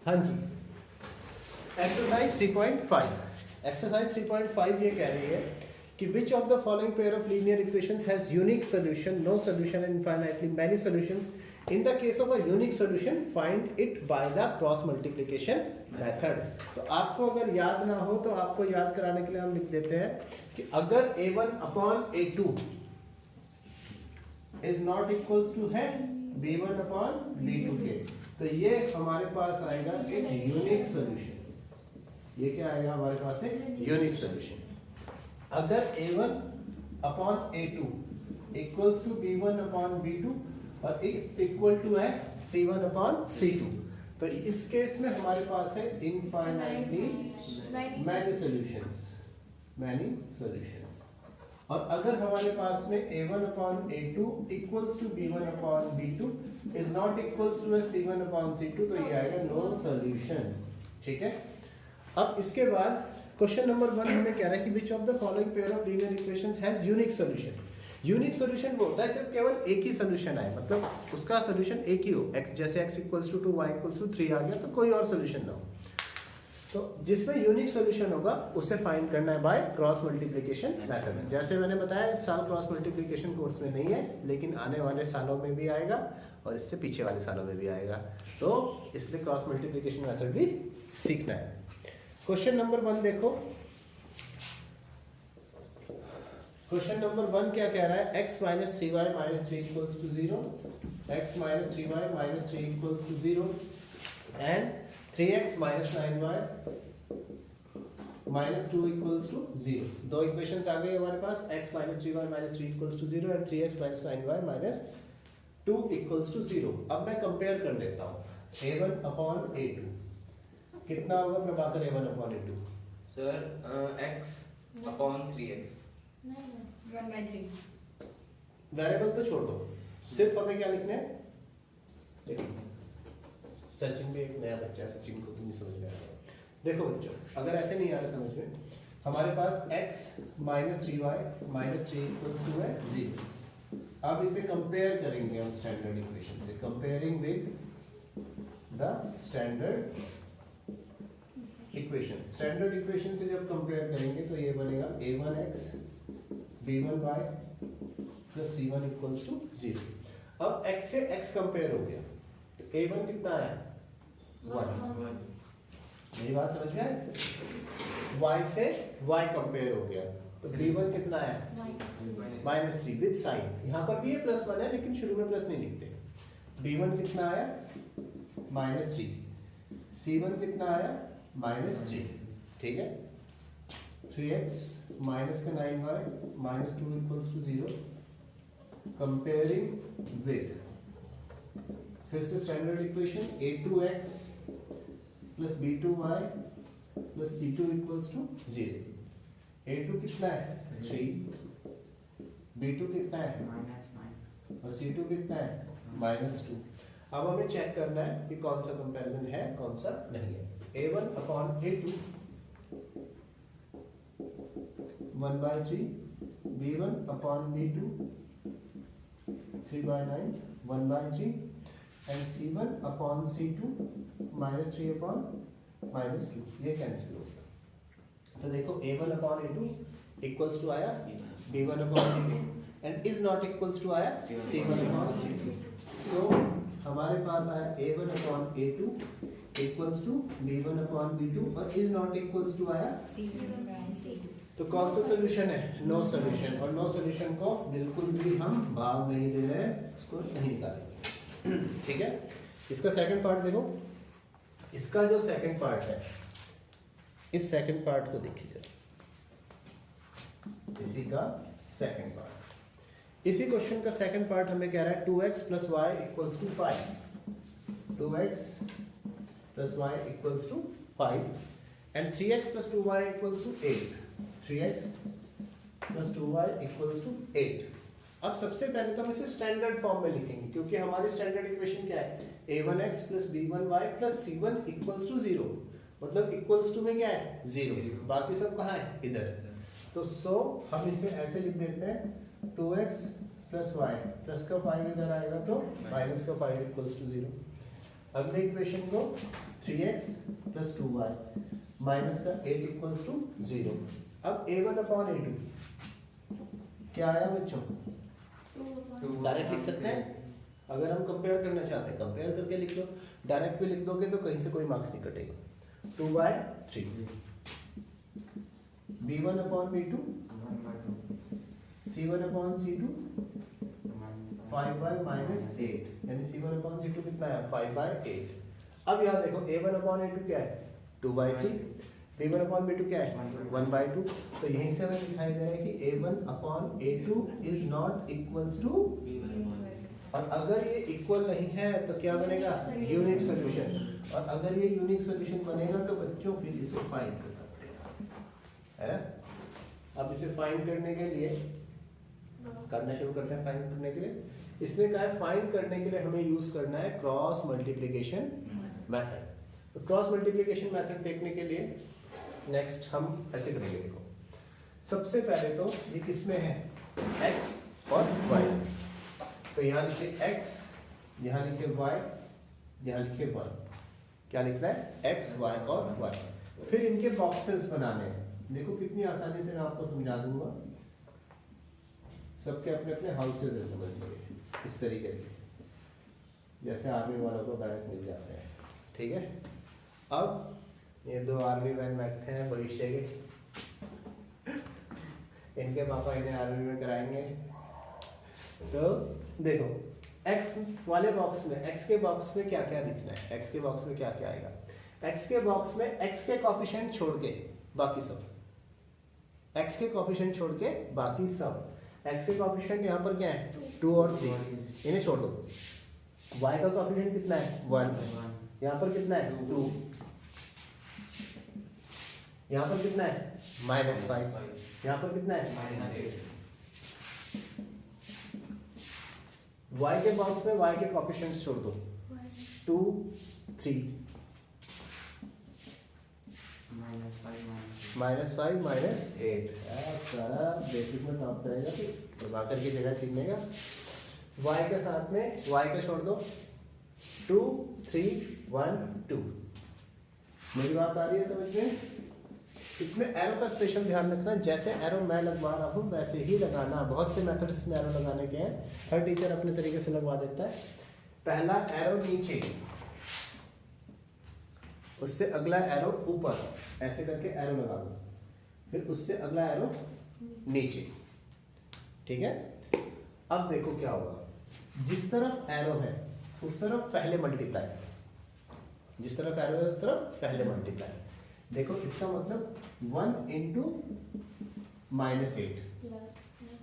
हाँ जी, exercise 3.5। Exercise 3.5 ये कह रही है कि which of the following pair of linear equations has unique solution, no solution and infinitely many solutions. In the case of a unique solution find it by the cross multiplication method. तो आपको अगर याद ना हो तो आपको याद कराने के लिए हम लिख देते हैं कि अगर a1 upon a2 is not equals to है b1 अपॉन b2 के, तो ये हमारे पास आएगा एक यूनिक सॉल्यूशन। ये क्या आएगा हमारे पास एक यूनिक सॉल्यूशन। अगर a1 upon a2 equals to b1 upon b2 और इस इक्वल टू है c1 अपॉन c2, तो इस केस में हमारे पास है इनफाइनाइटली मैनी सॉल्यूशंस। और अगर हमारे पास में a1 upon a2 equals to b1 upon b2 is not equals to c1 upon c2, तो ये आएगा नो सॉल्यूशन। ठीक है, अब इसके बाद क्वेश्चन नंबर 1 हमें कह रहा है कि which of the following pair of linear equations has unique solution. Unique solution वो होता है जब केवल एक ही सॉल्यूशन आए, मतलब उसका सॉल्यूशन एक ही हो। x जैसे x equals to 2 y equals to 3 आ गया तो कोई और सॉल्यूशन ना हो। तो जिसमें यूनिक सॉल्यूशन होगा उसे फाइंड करना है बाय क्रॉस मल्टीप्लिकेशन मेथड। जैसे मैंने बताया इस साल क्रॉस मल्टीप्लिकेशन कोर्स में नहीं है, लेकिन आने वाले सालों में भी आएगा और इससे पीछे वाले सालों में भी आएगा, तो इसलिए क्रॉस मल्टीप्लिकेशन मेथड भी सीखना है। क्वेश्चन नंबर 1 देखो। क्वेश्चन नंबर 1 क्या कह रहा है, x minus 3y minus 3 equals to 0, x minus 3y minus 3 equals to 0 and 3x minus 9y minus 2 equals to 0। दो इक्वेशंस आ गई हमारे पास, x minus 3y minus 3 equals to 0 and 3x minus 9y minus 2 equals to 0। अब मैं compare कर लेता हूँ a1 अपॉन a2 कितना होगा Prabhakar, a1 upon a2? Sir x upon 3x 1/3। Variable तो छोड़ दो, सिर्फ हमें क्या लिखना है। देखो सचिन भी एक नया बच्चा है, सचिन को तो नहीं समझ में आ रहा। देखो बच्चों, अगर ऐसे नहीं आ रहा समझ में, हमारे पास x minus 3y minus 3 equals to है 0। अब इसे कंपेयर करेंगे हम स्टैंडर्ड इक्वेशन से, comparing with the standard equation. Standard equation से जब कंपेयर करेंगे तो ये बनेगा a1x b1y plus c1 equals to 0। अब x से x कंपेयर हो गया तो a1 कितना आया 1। मेरी बात समझ में आई? y से y कंपेयर हो गया तो b1 कितना आया माइनस 3 विद साइन। यहाँ पर भी ये प्लस 1 है लेकिन शुरू में प्लस नहीं लिखते। b1 कितना आया माइनस 3, c1 कितना आया माइनस 3। ठीक है, 3x माइनस का 9y minus 2 equals to 0, comparing with, फिर से standard equation a2x plus b2y plus c2 equals to 0। a2 कितना है 3, b2 कितना है और c2 कितना है माइनस 2। अब हमें चेक करना है कि कौन सा कंपैरिजन है कौन सा नहीं है। a1 upon a2 1/3, b1 upon b2 3/9 1/3 and c1 upon c2 minus 3 upon minus 2। ये कैंसिल होगा। तो देखो a1 upon a2 equals to आया b1 upon b2 and is not equals to आया c1 अपॉन c2। सो हमारे पास आया a1 upon a2 equals to b1 upon b2 और is not equals to आया C2। तो कौन सा सॉल्यूशन है, नो सॉल्यूशन। और नो सॉल्यूशन को बिल्कुल भी हम भाव नहीं दे रहे हैं, इसको नहीं निकालेंगे। ठीक है, इसका सेकंड पार्ट देखो। इसका जो सेकंड पार्ट है, इस सेकंड पार्ट को देखिए जरा, इसी का सेकंड पार्ट। इसी क्वेश्चन का सेकंड पार्ट हमें कह रहा है 2x plus y equals to 5। 2x plus y equals to 5 and 3x plus 2y equals to 8। 3x plus 2y equals to 8। अब सबसे पहले तो हम इसे स्टैंडर्ड फॉर्म में लिखेंगे, क्योंकि हमारी स्टैंडर्ड इक्वेशन क्या है, a1x plus b1y plus c1 equals to 0। मतलब इक्वल्स टू में क्या है 0, बाकी सब कहाँ है इधर। तो सो हम इसे ऐसे लिख देते हैं 2x प्लस y प्लस का 5 इधर आएगा तो माइनस का 5 इक्वल्स टू 0। अगले इक्वेशन को 3x प्लस 2y माइनस का 8 इक्वल्स टू 0। अब a1 अपॉन a2 क्या आया बच्चों? डायरेक्ट लिख सकते हैं। अगर हम कंपेयर करना चाहते हैं कंपेयर करके लिख लो, डायरेक्ट भी लिख दोगे तो कहीं से कोई मार्क्स नहीं कटेगा। 2/3 b1 upon b2 c1 upon c2 5/-8 यानी c1 अपॉन c2 कितना है 5/8। अब यहाँ देखो a1 अपॉन a2 क्या है 2/3, b1 अपॉन b2 क्या है 1/2। तो यहीं से हमें दिखाई दे रहा है कि a1 upon a2 is not equals to, और अगर ये इक्वल नहीं है तो क्या बनेगा यूनिक सॉल्यूशन, और अगर ये यूनिक सॉल्यूशन बनेगा तो बच्चों फिर इसे फाइंड करना पड़ेगा, है ना। अब इसे फाइंड करने के लिए करना शुरू करते हैं। फाइंड करने के लिए इसने कहा है फाइंड करने के लिए हमें यूज करना है क्रॉस मल्टीप्लिकेशन मेथड। तो क्रॉस मल्टीप्लिकेशन मेथड देखने के लिए नेक्स्ट हम ऐसे करेंगे। देखो सबसे पहले तो ये किसमें है x और y, तो यहाँ लिखे x, यहाँ लिखे y, यहाँ लिखे 1। क्या लिखना है x y और y। फिर इनके बॉक्सेस बनाने हैं। देखो कितनी आसानी से मैं आपको समझा दूंगा। सबके अपने अपने हाउसेज है, समझ लीजिए इस तरीके से जैसे आर्मी वालों को बैरक मिल जाते हैं, ठीक है। अब ये दो आर्मी मैन बैठे हैं भविष्य के, इनके पापा इन्हें आर्मी में कराएंगे। तो देखो x वाले बॉक्स में, x के बॉक्स में क्या क्या लिखना है, x के बॉक्स में क्या क्या आएगा। x के बॉक्स में x के कोफिशिएंट छोड़ के बाकी सब, x के कोफिशिएंट छोड़ के बाकी सब। x के कोफिशिएंट यहाँ पर क्या है 2 और 3, इन्हें छोड़ दो। y का कोफिशिएंट कितना है 1, यहाँ पर कितना है 2, यहाँ पर कितना है -5, यहाँ पर कितना है -8। y के बॉक्स में y के कोफिशिएंट्स छोड़ दो 2 3 -5 -8। सारा बेसिक में टॉप करेगा तो वाकर की जगह सीखने का। y के साथ में y का छोड़ दो 2 3 1 2। मेरी बात आ रही है समझ में? इसमें एरो का स्पेशल ध्यान रखना, जैसे एरो मैं लगवा रहा हूँ वैसे ही लगाना। बहुत से मेथड्स इसमें एरो लगाने के हैं, हर टीचर अपने तरीके से लगवा देता है। पहला एरो नीचे, उससे अगला एरो ऊपर, ऐसे करके एरो लगा दो, फिर उससे अगला एरो नीचे, ठीक है। अब देखो क्या होगा, जिस तरफ एरो है उस तरफ पहले मल्टीप्लाई, जिस तरफ एरो है उस तरफ पहले मल्टीप्लाई। देखो इसका मतलब 1 इंटू -8,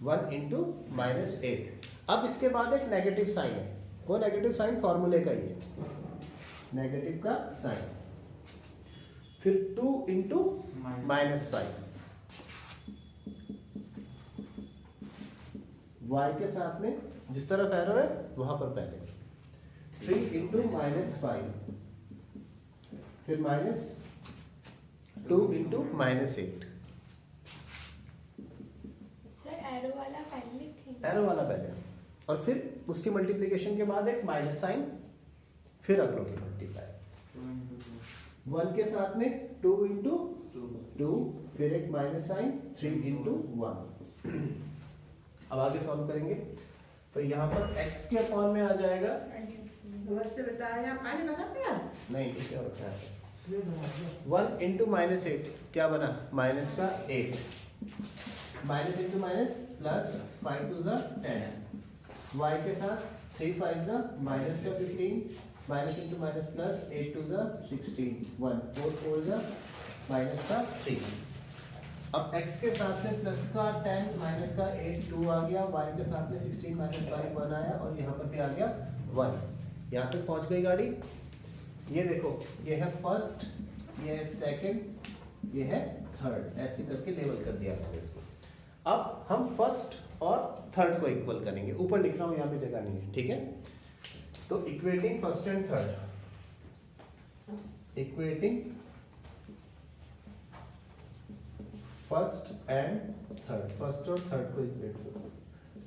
1 इंटू -8। अब इसके बाद एक नेगेटिव साइन है, वो नेगेटिव साइन फॉर्मूले का ही है, नेगेटिव का साइन। फिर 2 इंटू -5, y के साथ में जिस तरफ एरो है वहां पर पहले 3 इंटू -5, फिर -2 इंटू -8। एरो वाला पहले लिखेंगे, एरो वाला पहले, और फिर उसकी मल्टीप्लिकेशन के बाद एक माइनस साइन, फिर अगलों की मल्टीप्लाई। 1 के साथ में 2 इंटू 2, फिर एक माइनस साइन 3 इंटू 1। अब आगे सॉल्व करेंगे तो यहाँ पर x के अपॉन में आ जाएगा, नहीं कुछ और रखा है। 1 इंटू -8 क्या बना माइनस का 8, minus into minus plus 5 to ज़ा 10, y के साथ 3 5 ज़ा माइनस का 15, minus into minus plus 8 to ज़ा 16, 1 4 4 ज़ा माइनस का 3। अब x के साथ में प्लस का 10 माइनस का 8 2 आ गया, y के साथ में 16 माइनस 5 1 आया, और यहाँ पर भी आ गया 1। यहाँ तक पहुँच गई गाड़ी। ये देखो ये है फर्स्ट, ये है सेकंड, ये है थर्ड, ऐसे करके लेवल कर दिया हमने इसको। अब हम फर्स्ट और थर्ड को इक्वल करेंगे, ऊपर लिख रहा हूँ यहाँ पे जगह नहीं है, ठीक है। तो equating first and third, equating first and third, first और थर्ड को इक्वेट करो।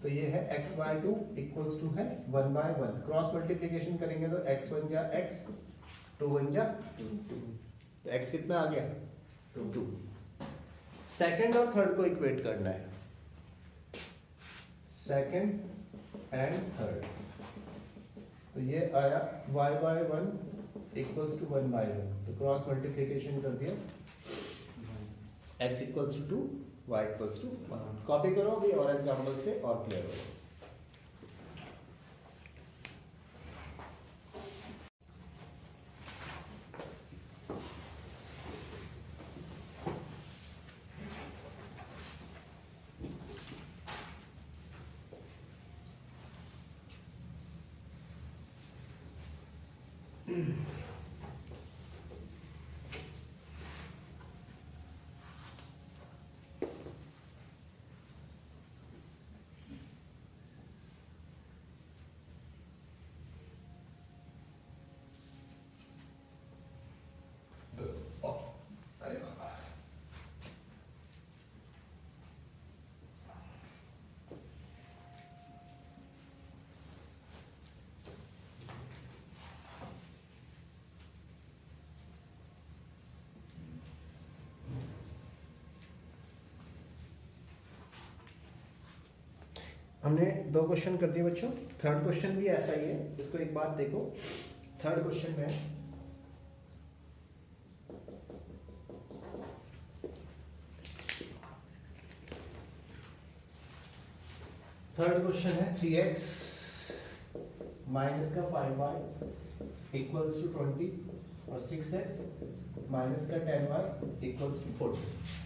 तो ये है x/2 इक्वल्स टू है 1/1। क्रॉस मल्टीप्लिकेशन करेंगे तो x1 जा x, 2 बन जा 2, तो x कितना आ गया 2। सेकंड और थर्ड को इक्वेट करना है, सेकंड एंड थर्ड, तो ये आया y by 1 equals to 1 by 1, तो क्रॉस मल्टीप्लिकेशन कर दिया, x equals to 2, y equals to 1। Copy करो अभी और एग्जाम्पल से और क्लियर हो। हमने 2 क्वेश्चन कर दिए बच्चों, थर्ड क्वेश्चन भी ऐसा ही है, इसको एक बार देखो। थर्ड क्वेश्चन में है 3x माइनस का 5y इक्वल्स टू 20 और 6x माइनस का 10y इक्वल्स टू 40।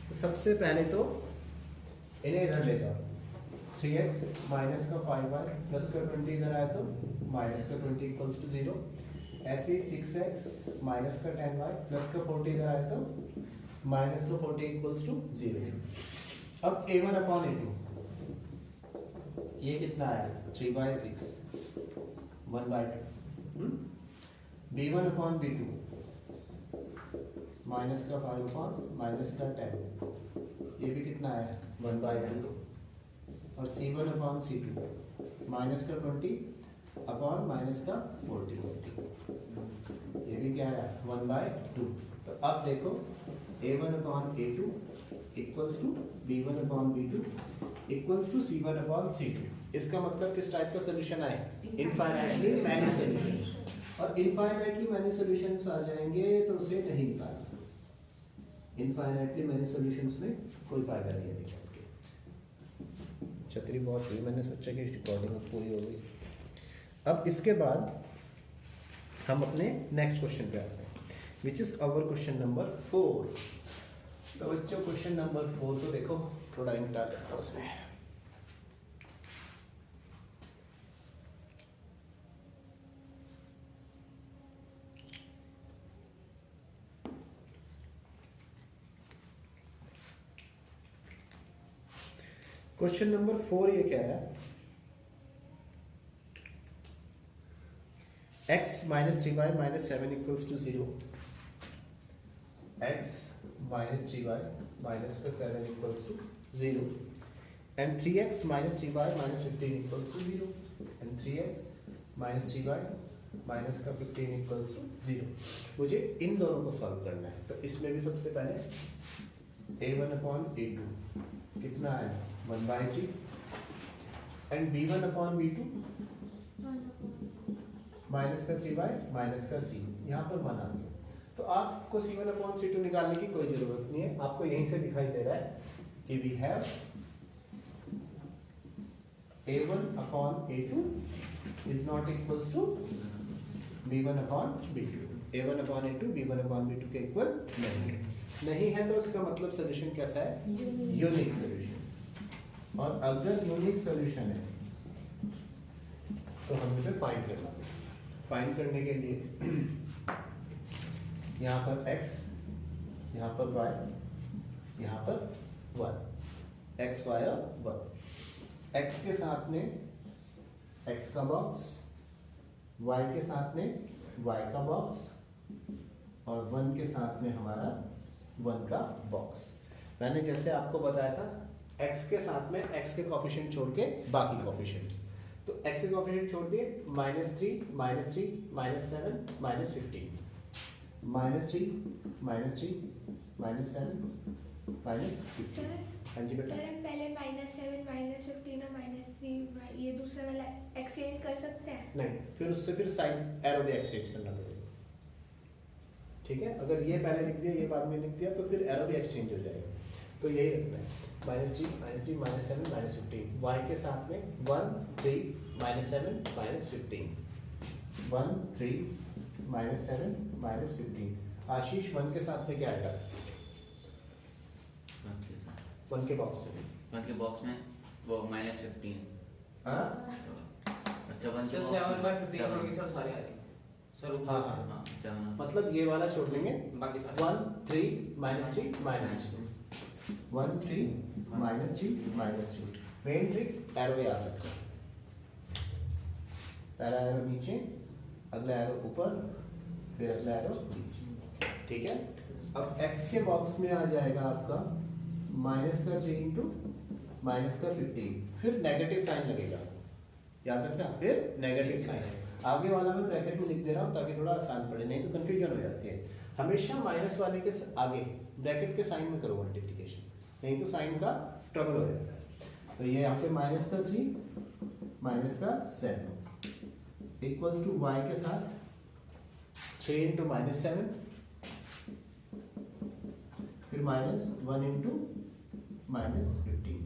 तो सबसे पहले तो इन्हें इधर ले जाओ, 3x माइनस का 5y प्लस का 20 इधर आया तो माइनस का 20 इक्वल्स टू 0। ऐसे ही 6x माइनस का 10y प्लस का 40 इधर आया तो माइनस का 40 इक्वल्स टू 0। अब a1 अपॉन a2 ये कितना आया 3/6 1/2। b1 अपॉन b2 माइनस का 5 अपॉन माइनस का 10 ये भी कितना आया 1/2। और c1 अपॉन c2 माइनस का 20 अपॉन माइनस का 40 ये भी क्या है 1/2। तो अब देखो a1 upon a2 equals to b1 upon b2 equals to c1 upon c2। इसका मतलब किस टाइप का सोल्यूशन आए इनफाइनाइटली मैनी सोल्यूशन, और इनफाइनाइटली मैनी सॉल्यूशंस आ जाएंगे तो उसे नहीं निकालना। इनफाइनाइटली मैनी सॉल्यूशंस में कोई फायदा नहीं है निकाल के। छतरी बहुत हुई, मैंने सोचा कि रिकॉर्डिंग पूरी हो गई। अब इसके बाद हम अपने नेक्स्ट क्वेश्चन पे आते हैं, which is our question number 4। तो बच्चों क्वेश्चन नंबर 4 तो देखो थोड़ा इंटा करता हूं उसमें। क्वेश्चन नंबर 4 ये कह रहा है x minus 3y minus 7 equals to 0। x minus 3y minus का 7 equals to 0 and 3x minus 3y minus 15 equals to 0 and 3x minus 3y minus का 15 इक्वल्स टू 0। मुझे इन दोनों को सॉल्व करना है। तो इसमें भी सबसे पहले a1 अपॉन a2 कितना है 1/3 and b1 upon b2 minus का 3y माइनस का 3 यहाँ पर 1 आ गया। तो आपको c1 अपॉन c2 निकालने की कोई जरूरत नहीं है, आपको यहीं से दिखाई दे रहा है कि we have a1 upon a2 is not equals to b1 upon b2। a1 upon a2 b1 upon b2 के इक्वल नहीं है, तो इसका मतलब सोल्यूशन कैसा है यूनिक सोल्यूशन। और अगर यूनिक सोल्यूशन है तो हम इसे फाइंड करना है। फाइंड करने के लिए यहाँ पर x, यहाँ पर y, यहाँ पर 1, x, y और 1। x के साथ में x का बॉक्स, y के साथ में y का बॉक्स और 1 के साथ में हमारा 1 का बॉक्स। मैंने जैसे आपको बताया था x के साथ में x के कोफिशिएंट छोड़ के बाकी कोफिशिएंट्स, तो x के कोफिशिएंट छोड़ दिए -3, -3, -7, -15। -3 -7 -15। सर हाँ जी बेटा। सर हम पहले -7 -15 और -3 ये दूसरा वाला एक्सचेंज कर सकते हैं? नहीं, फिर उससे फिर साइन एरो भी एक्सचेंज करना पड़ेगा। ठीक है, अगर ये पहले लिख दिया ये बाद में लिख दिया तो फिर एरो भी एक्सचेंज हो जाएगा। तो यही रखना है, -3 -7 -15। y के साथ में 1 3 -7 -15, 1 3 -7 -15। आशीष 1 के साथ में क्या आएगा? 1 के बॉक्स में, 1 के बॉक्स में वो -15। हाँ अच्छा 1 के सर बॉक्स 7/15 होगी सर, सारे आ रहे सर ऊपर। हाँ, हाँ। हाँ 7। मतलब ये वाला छोड़ देंगे, बाकी सारे 1 3 -3 -3, 1 3 -3 -3। मेन ट्रिक एरो याद रखो, पहला एरो नीचे, अगला एरो ऊपर, फिर अगला एरो नीचे। ठीक है, अब x के बॉक्स में आ जाएगा आपका -3 इंटू -15, फिर नेगेटिव साइन लगेगा, याद रखना, फिर नेगेटिव साइन। आगे वाला मैं ब्रैकेट में लिख दे रहा हूँ ताकि थोड़ा आसान पड़े, नहीं तो कंफ्यूजन हो जाती है। हमेशा माइनस वाले के आगे ब्रैकेट के साइन में करो मल्टीप्लिकेशन, नहीं तो साइन का ट्रबल हो जाता है। तो ये यहाँ पे -3 -7 इक्वल्स टू y के साथ 3 इंटू -7, फिर -1 इंटू -15,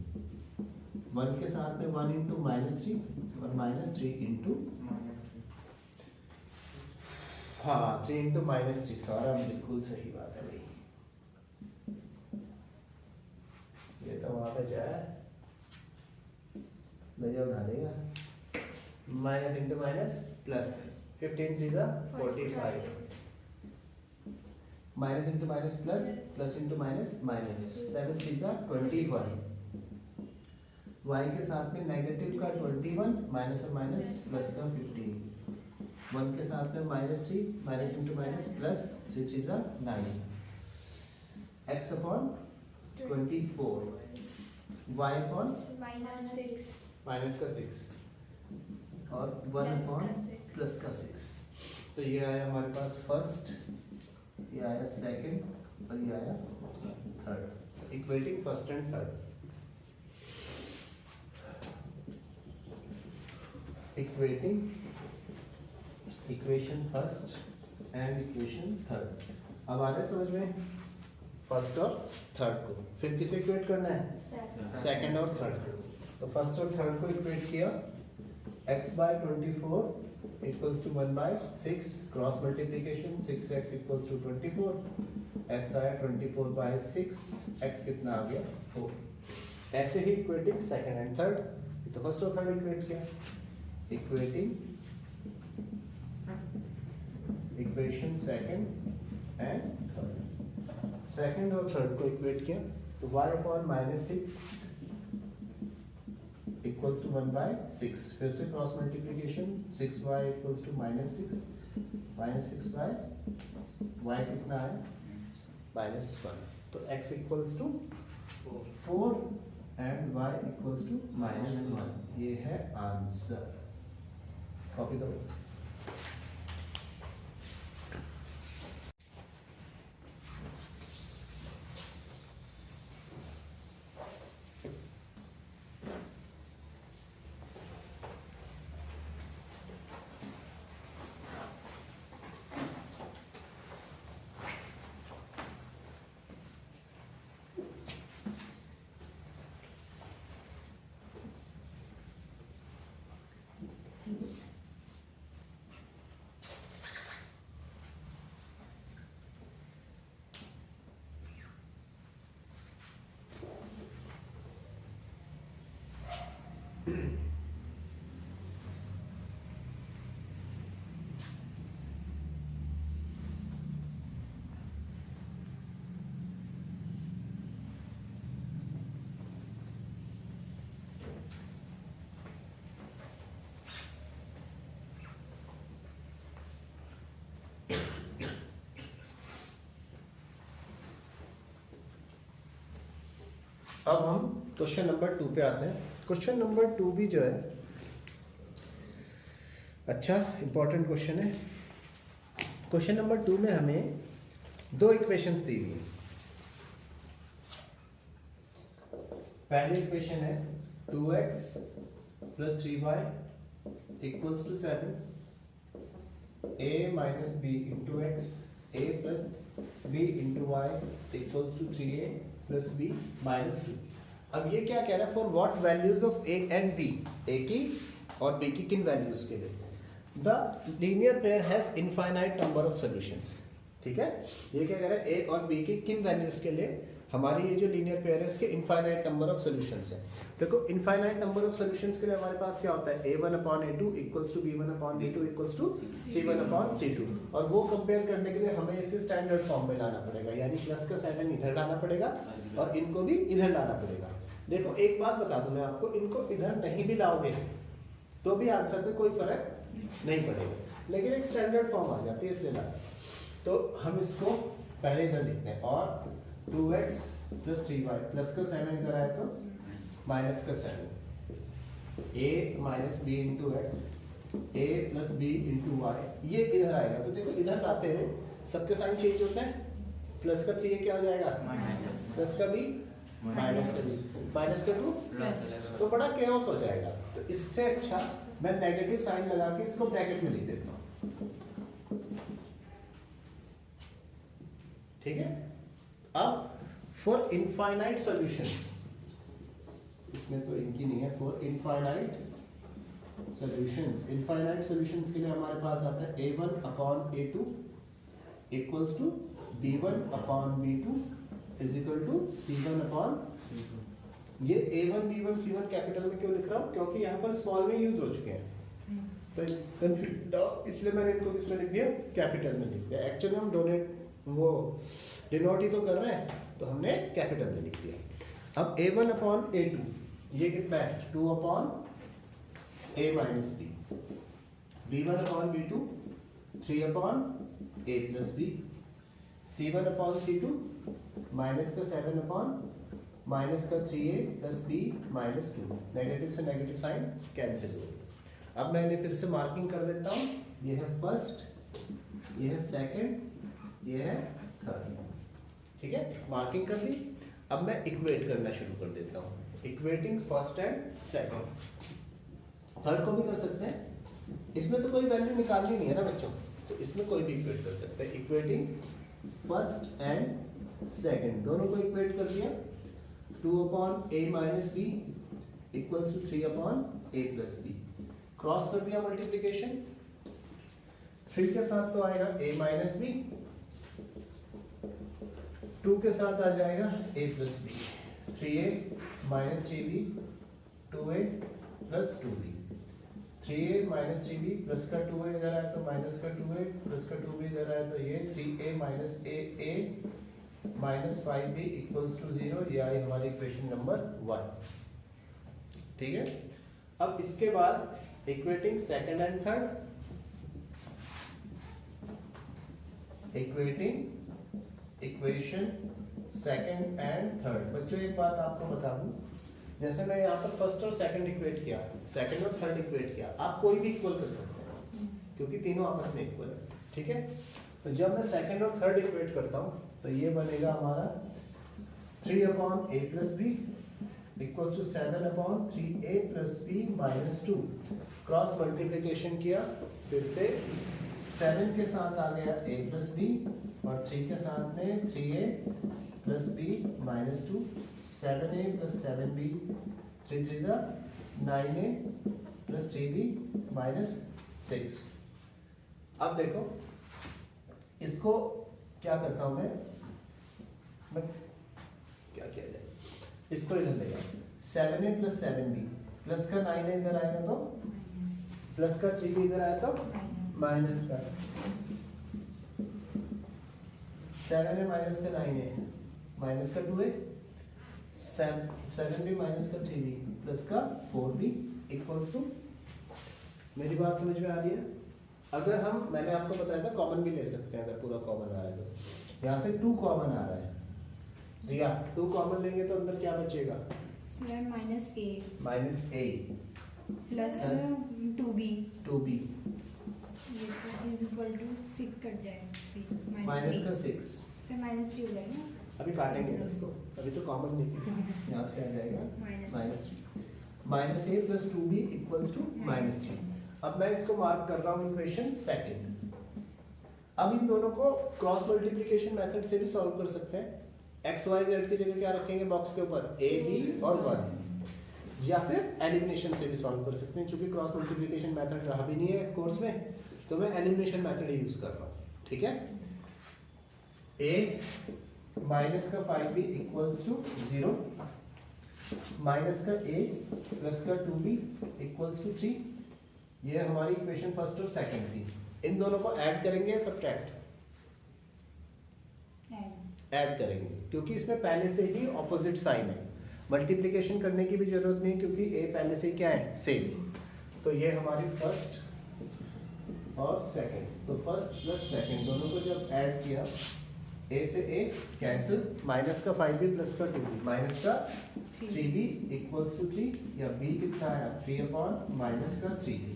1 के साथ में 1 इंटू -3 और -3 इंटू, हाँ 3 इंटू -3, सारा बिल्कुल सही बात है भाई। ये तो वहां पे जाए नजर उड़ा देगा। माइनस इंटू माइनस प्लस, 15 3 जा 45, minus into minus plus, plus into minus minus, 7 3 जा 21। y के साथ में नेगेटिव का 21, माइनस और माइनस प्लस का 15, 1 के साथ में -3, माइनस इंटू माइनस प्लस, 3 3 जा 9, x upon 24, y upon -6 minus का 6 और 1 अपॉन प्लस का 6। तो ये आया हमारे पास फर्स्ट, ये आया सेकंड और ये आया third, equating first and third. Equating equation first and equation third. अब आ रहा है समझ में, फर्स्ट और थर्ड को फिर किसे इक्वेट करना है? सेकंड और थर्ड को। तो फर्स्ट और थर्ड को इक्वेट किया, x/24 equals to 1/6, cross multiplication 6x equals to 24, x आया 24/6, x कितना आ गया 4। ऐसे ही इक्वेटिंग सेकंड एंड थर्ड, तो फर्स्ट और थर्ड इक्वेट किया, equating equation second and third, second और थर्ड को इक्वेट किया, तो y अपॉन -6 इक्वल्स टू 1/6, फिर से cross multiplication 6y equals to -6, -6 y कितना है -1, तो x equals to 4 and y equals to -1। ये है आंसर, कॉपी करो। अब हम क्वेश्चन नंबर 2 पे आते हैं। क्वेश्चन नंबर 2 भी जो है अच्छा इंपॉर्टेंट क्वेश्चन है। क्वेश्चन नंबर 2 में हमें दो इक्वेशंस दी हुई है। पहली इक्वेशन है 2x plus 3y equals to 7, a minus b into x, a plus b into y equals to 3a plus b minus 2। अब ये क्या कह रहा है, for what values of a and b, a की और b की किन वैल्यूज के लिए the linear pair has infinite number of solutions. ठीक है, ये क्या कह रहा है, a और b की किन वैल्यूज के लिए हमारी ये जो लीनियर पेयर है इसके इनफाइनाइट नंबर ऑफ सॉल्यूशंस है। देखो इनफाइनाइट नंबर ऑफ सॉल्यूशंस के लिए हमारे पास क्या होता है, a1 upon a2 equals to b1 upon b2 equals to c1 upon c2, और वो कंपेयर करने के लिए हमें इसे स्टैंडर्ड फॉर्म में लाना पड़ेगा, यानी प्लस का साइन इधर लाना पड़ेगा और इनको भी इधर लाना पड़ेगा। देखो एक बात बता दूं मैं आपको, इनको इधर नहीं भी लाओगे तो भी आंसर में कोई फर्क नहीं पड़ेगा, लेकिन एक स्टैंडर्ड फॉर्म आ जाती है इसलिए ला। तो हम इसको पहले इधर लिखते हैं, और 2x प्लस 3y प्लस का 7 इधर आया तो माइनस का 7, a minus b into x, a plus b into y, ये इधर आएगा। तो देखो इधर लाते हुए सबके साइन चेंज होता है, प्लस का 3 क्या हो जाएगा प्लस का b माइनस का b माइनस का 2, तो बड़ा केओस हो जाएगा। तो इससे अच्छा मैं नेगेटिव साइन लगा के इसको ब्रैकेट में लिख देता हूँ। ठीक है, अब फॉर इनफाइनाइट सॉल्यूशंस, इसमें तो इनकी नहीं है, for infinite solutions, infinite solutions के लिए हमारे पास आता है a1 upon a2 equals to b1 upon b2 is equal to c1 upon, ये a1 b1 c1 कैपिटल में क्यों लिख रहा हूँ, क्योंकि यहाँ पर स्मॉल में यूज हो चुके हैं, तो इसलिए मैंने इनको किसमें लिख दिया, कैपिटल में लिख दिया। एक्चुअली हम डिनोट ही तो कर रहे हैं, तो हमने कैपिटल में लिख दिया। अब a1 अपॉन a2 ये कितना है, 2 upon a minus b, b1 upon b2 3 upon a plus b, c1 upon c2 minus का 7 अपॉन माइनस का 3a plus b minus 2, negative से नेगेटिव साइन कैंसिल हो गया। अब मैं इन्हें फिर से मार्किंग कर देता हूँ, ये है फर्स्ट, ये है सेकंड, ये है थर्ड। ठीक है, मार्किंग कर दी। अब मैं इक्वेट करना शुरू कर देता हूँ, equating first and second. Third को भी कर सकते हैं, इसमें तो कोई वैल्यू निकालनी नहीं है ना बच्चों, तो इसमें कोई भी इक्वेट कर सकते हैं। इक्वेटिंग फर्स्ट एंड सेकंड दोनों को इक्वेट कर दिया, 2 upon a minus b equals to 3 upon a plus b, cross कर दिया मल्टीप्लीकेशन, 3 के साथ तो आएगा a माइनस बी, 2 के साथ आ जाएगा a plus b, 3a minus 3b 2a plus 2b, 3a minus 3b plus का 2a इधर आया तो माइनस का 2a प्लस का 2b इधर आया तो ये 3a minus a minus 5b equals to 0, ये आई हमारी इक्वेशन नंबर 1। ठीक है, अब इसके बाद equating second and third, equating equation second and third. बच्चों एक बात आपको बता दूं, जैसे मैं यहाँ पर फर्स्ट और सेकंड इक्वेट किया, सेकंड और थर्ड इक्वेट किया, आप कोई भी इक्वल कर सकते हैं क्योंकि तीनों आपस में इक्वल है। ठीक है, तो जब मैं सेकंड और थर्ड इक्वेट करता हूँ तो ये बनेगा हमारा 3 upon a plus b equals to 7 upon 3a plus b minus 2, cross multiplication किया, फिर से 7 के साथ आ गया a प्लस बी और 3 के साथ में 3a plus b minus 2, 7a plus 7b 3 3 जा 9a प्लस 3b माइनस 6। अब देखो इसको क्या करता हूं मैं क्या किया जाए, इसको इधर ले जाओ, 7a प्लस 7b प्लस का 9a इधर आएगा तो प्लस का 3b इधर आया तो माइनस का 7a माइनस का 9a माइनस का 2a 7b माइनस का 3b प्लस का 4b इक्वल्स टू, मेरी बात समझ में आ रही है। अगर हम, मैंने आपको बताया था कॉमन भी ले सकते हैं, अगर पूरा कॉमन आ रहा है तो यहाँ से 2 कॉमन आ रहा है, रिया 2 कॉमन लेंगे तो अंदर क्या बचेगा, minus a plus 2b is equal to 6 cut जाएगा, माइनस का 6 सर -3 हो जाएगा। अभी काटेंगे ना इसको, अभी तो कॉमन लेके यहाँ से आ जाएगा -3 minus a plus 2b equals to -3। अब मैं इसको मार्क कर रहा हूँ इक्वेशन सेकंड। अब इन दोनों को क्रॉस मल्टीप्लिकेशन मेथड से भी सॉल्व कर सकते हैं। एक्स वाई जेड की जगह क्या रखेंगे बॉक्स के ऊपर, ए बी और 1, या फिर एलिमिनेशन से भी सॉल्व कर सकते हैं। चूंकि क्रॉस मल्टीप्लिकेशन मेथड रहा भी नहीं है कोर्स में, तो मैं एलिमिनेशन मेथड यूज कर रहा हूँ। ठीक है, ए माइनस का 5b इक्वल्स टू 0, माइनस का a प्लस का 2b इक्वल्स टू 3। ये हमारी इक्वेशन फर्स्ट और सेकंड थी। इन दोनों को ऐड करेंगे या सब्ट्रैक्ट? ऐड करेंगे, क्योंकि इसमें पहले से ही ऑपोजिट साइन है। मल्टीप्लिकेशन करने की भी जरूरत नहीं, क्योंकि a पहले से क्या है, सेम। तो ये हमारी फर्स्ट और सेकंड, तो फर्स्ट प्लस सेकंड दोनों को जब ऐड किया, a से a कैंसिल, माइनस का 5b प्लस का 2b, माइनस का 3b इक्वल्स टू 3, या b कितना आया 3 अपॉन माइनस का 3b।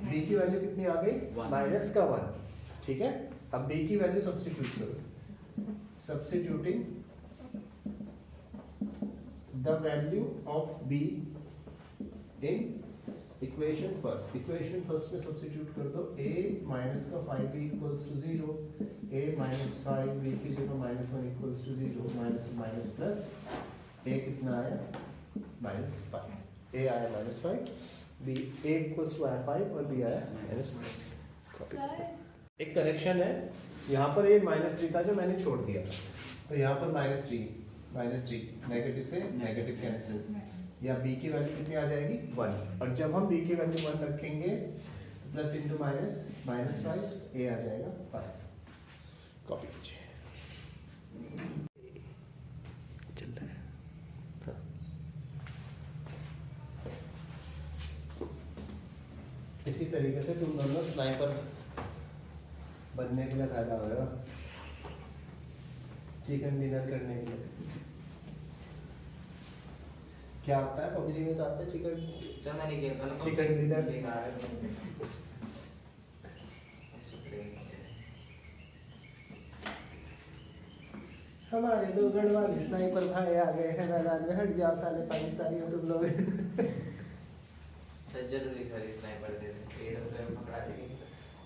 b की वैल्यू कितनी आ गई, माइनस का 1। ठीक है, अब b की वैल्यू सब्स्टिट्यूट करो। Substituting the value of b in equation first. Equation first में सब्स्टिट्यूट कर दो, a माइनस का 5b equals to 0, a minus 5b की जगह minus 1 equals to 0, minus minus plus, a कितना आया -5, a आया -5, b a इक्वल्स टू आया 5 और b आया -5। एक करेक्शन है, यहाँ पर ये -3 था जो मैंने छोड़ दिया, तो यहाँ पर -3 नेगेटिव से नेगेटिव कैंसिल, या b की वैल्यू कितनी आ जाएगी 1, और जब हम b की वैल्यू 1 रखेंगे प्लस इंटू माइनस -5, a आ जाएगा 5। कॉपी कीजिए, चल रहा है। हाँ। इसी तरीके से तुम दोनों स्नाइपर बनने के लिए फायदा होगा, चिकन डिनर करने के लिए। क्या आता है पबजी में? तो आता है चिकन, चल मैं नहीं खेलता ना, चिकन डिनर। बेकार है। हमारे दो गढ़वाली स्नाइपर भाई आ गए हैं मैदान में, हट जाओ साले पाकिस्तानी हो तुम लोग। जरूरी सारी स्नाइपर दे दे, पेड़ पे पकड़ा देंगे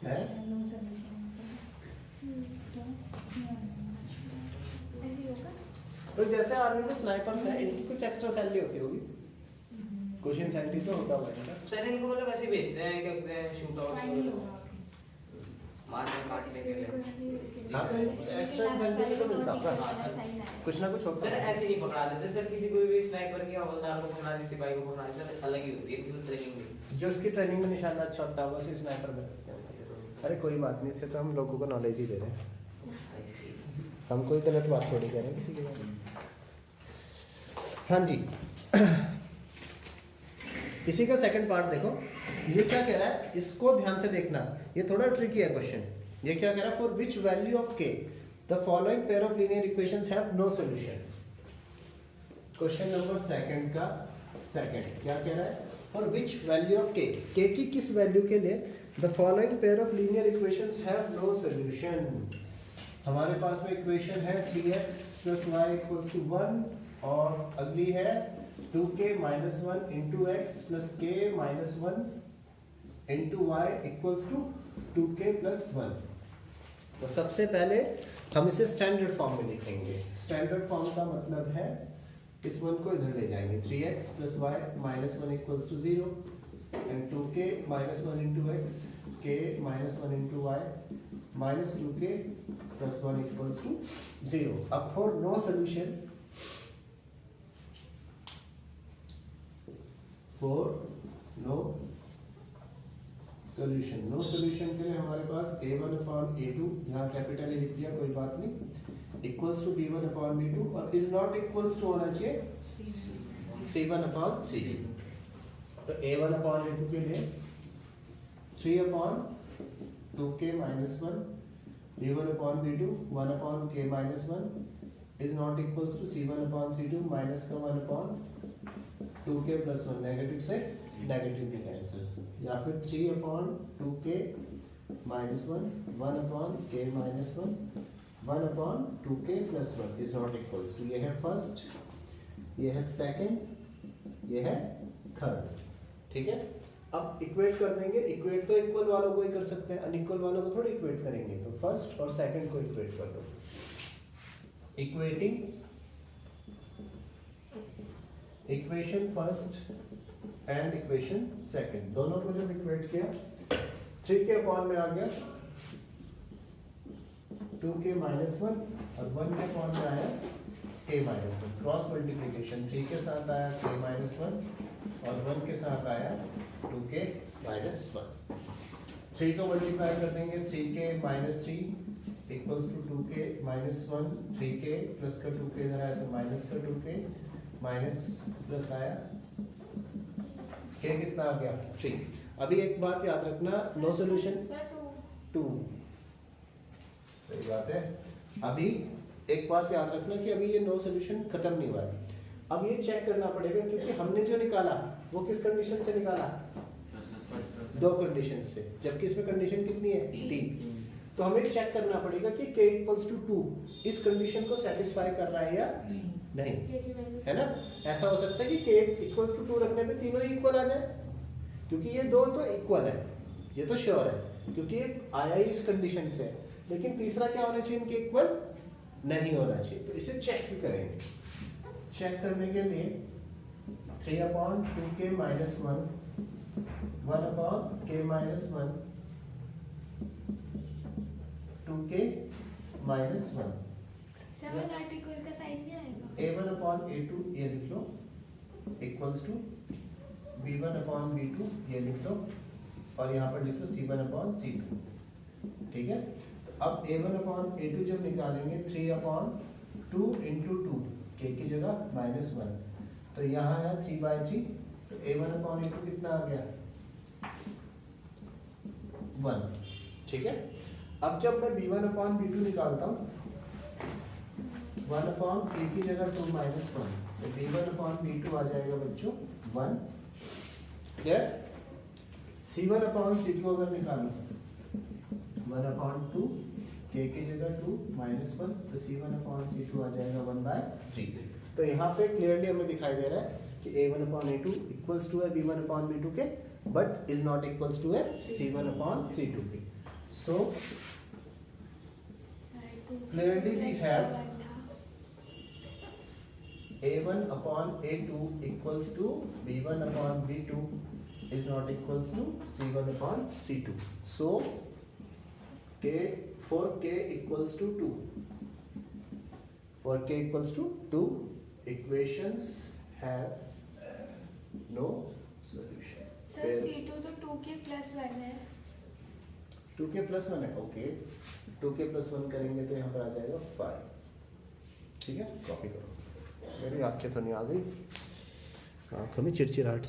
हैं? ऐसे होगा। तो जैसे आर्मी में स्नाइपर्स हैं, इनकी कुछ एक्स्ट्रा सैलरी होती होगी, कुछ इंसेंटिव तो होता होगा ना। सर इनको मतलब ऐसे भेजते हैं, क्या कहते हैं, शूट फाइन नहीं आउट होगा। मारने काटने के लिए। हाँ, तो एक्स्ट्रा इंसेंटिव तो मिलता होगा, कुछ ना कुछ होता सर है। ऐसे नहीं पकड़ा देते सर, किसी कोई भी स्नाइपर की हवलदार को पकड़ा दी, सिपाही को पकड़ा दी, सर अलग ही होती है इनकी ट्रेनिंग। जो उसकी ट्रेनिंग में निशाना अच्छा होता है वो उसी स्नाइपर में रखते हैं। अरे कोई बात नहीं, इससे तो हम लोगों को नॉलेज ही दे रहे हैं, हम कोई गलत बात थोड़ी कह रहे हैं किसी के बारे में। हाँ जी, इसी का सेकंड पार्ट देखो, ये क्या कह रहा है, इसको ध्यान से देखना, ये थोड़ा ट्रिकी है क्वेश्चन। ये क्या कह रहा है, for which value of k the following pair of linear equations have no solution. Question number second का सेकंड क्या कह रहा है, for which value of k की किस वैल्यू के लिए the following pair of linear equations have no solution. हमारे पास में इक्वेशन है 3x + y = 1, और अगली है 2k - 1 × x + k - 1 × y = 2k + 1। तो सबसे पहले हम इसे स्टैंडर्ड फॉर्म में लिखेंगे। स्टैंडर्ड फॉर्म का मतलब है इस वन को इधर ले जाएंगे, 3x + y - 1 = 0 and 2k - 1 × x, k - 1 × y minus 2k + 1 = 0। अब for no solution, no solution के लिए हमारे पास a1/a2, यहाँ कैपिटल ए लिख दिया, कोई बात नहीं, इक्वल्स टू b1/b2, और इज नॉट इक्वल्स टू होना चाहिए c1/c2। तो a1/a2 के लिए 3/2k - 1, b1/b2 1/k - 1 is not equals to c1/c2 minus का 1/2k + 1, नेगेटिव से नेगेटिव के कैंसिल, या फिर 3/2k - 1 1/k - 1 1 upon 2k plus 1 is not equals to, ये है फर्स्ट, ये है सेकंड, ये है थर्ड। ठीक है, अब इक्वेट कर देंगे। इक्वेट तो इक्वल वालों को ही कर सकते हैं, अनइक्वल वालों को थोड़ी इक्वेट करेंगे। तो फर्स्ट और सेकंड को इक्वेट कर दो। Equating equation first and equation second, दोनों को जब इक्वेट किया 3 के अपॉन में आ गया 2k माइनस 1 और 1 के अपॉन में आया k माइनस 1। क्रॉस मल्टीप्लीकेशन 3 के साथ आया k माइनस 1 और 1 के साथ आया 2k माइनस 1। 3 को मल्टीप्लाई कर देंगे, 3k minus 3 equals to 2k minus 1, 3k plus का 2k इधर आया तो माइनस का 2k, माइनस प्लस आया, k कितना आ गया 3। अभी एक बात याद रखना, नो सॉल्यूशन 2, सही बात है। अभी एक बात याद रखना कि अभी ये नो सॉल्यूशन खत्म नहीं हुआ है। अब ये चेक करना पड़ेगा क्योंकि हमने जो निकाला वो किस कंडीशन से निकाला, 2 कंडीशन से, जबकि इसमें कंडीशन कितनी है 3। तो हमें चेक करना पड़ेगा कि k इक्वल्स टू 2 इस कंडीशन को सेटिस्फाई कर रहा है या नहीं, है ना। ऐसा हो सकता है कि k इक्वल्स टू 2 रखने पे तीनों ही इक्वल आ जाए, क्योंकि ये दो तो इक्वल है, ये तो श्योर है क्योंकि ये आया ही इस कंडीशन से। लेकिन तीसरा क्या होना चाहिए, इनके इक्वल नहीं होना चाहिए। तो इसे चेक भी करेंगे। चेक करने के लिए 3 upon 2k minus 1, 1 upon k minus 1, 2k minus 1, 7 article का साइन नहीं आएगा। a1 अपॉन a2 ये लिख लो equals to b1 upon b2 ये लिख लो और यहाँ पर लिख लो c1 अपॉन c2। ठीक है, तो अब a1 अपॉन a2 जब निकालेंगे 3 अपॉन 2 इंटू 2 k की जगह माइनस 1, तो यहाँ आया 3/3, तो a1 अपॉन a2 कितना आ गया 1। ठीक है, अब जब मैं b1 अपॉन b2 निकालता हूँ 1 अपॉन k की जगह 2 माइनस 1, तो b1 अपॉन b2 आ जाएगा बच्चों 1। क्लियर। c1 अपॉन c2 अगर निकालो 1 अपॉन 2 k की जगह 2 माइनस 1, तो c1 अपॉन c2 आ जाएगा 1/3। तो यहाँ पे क्लियरली हमें दिखाई दे रहा है कि a1 upon a2 equals to है b1 अपॉन b2 के, but is not equals to है c1 अपॉन c2 के। So clearly we have a1 upon a2 equals to b1 upon b2 is not equals to c1 upon c2. So for k equals to 2, for k equals to 2, equations have no solution. Sir C2 तो 2k plus 1 है। 2k plus 1 है, okay 2k plus 1 करेंगे तो यहाँ पर आ जाएगा 5। ठीक है, कॉपी करो। मेरी आंखें तो नहीं आ गई, आंखों में चिड़चिड़ाहट।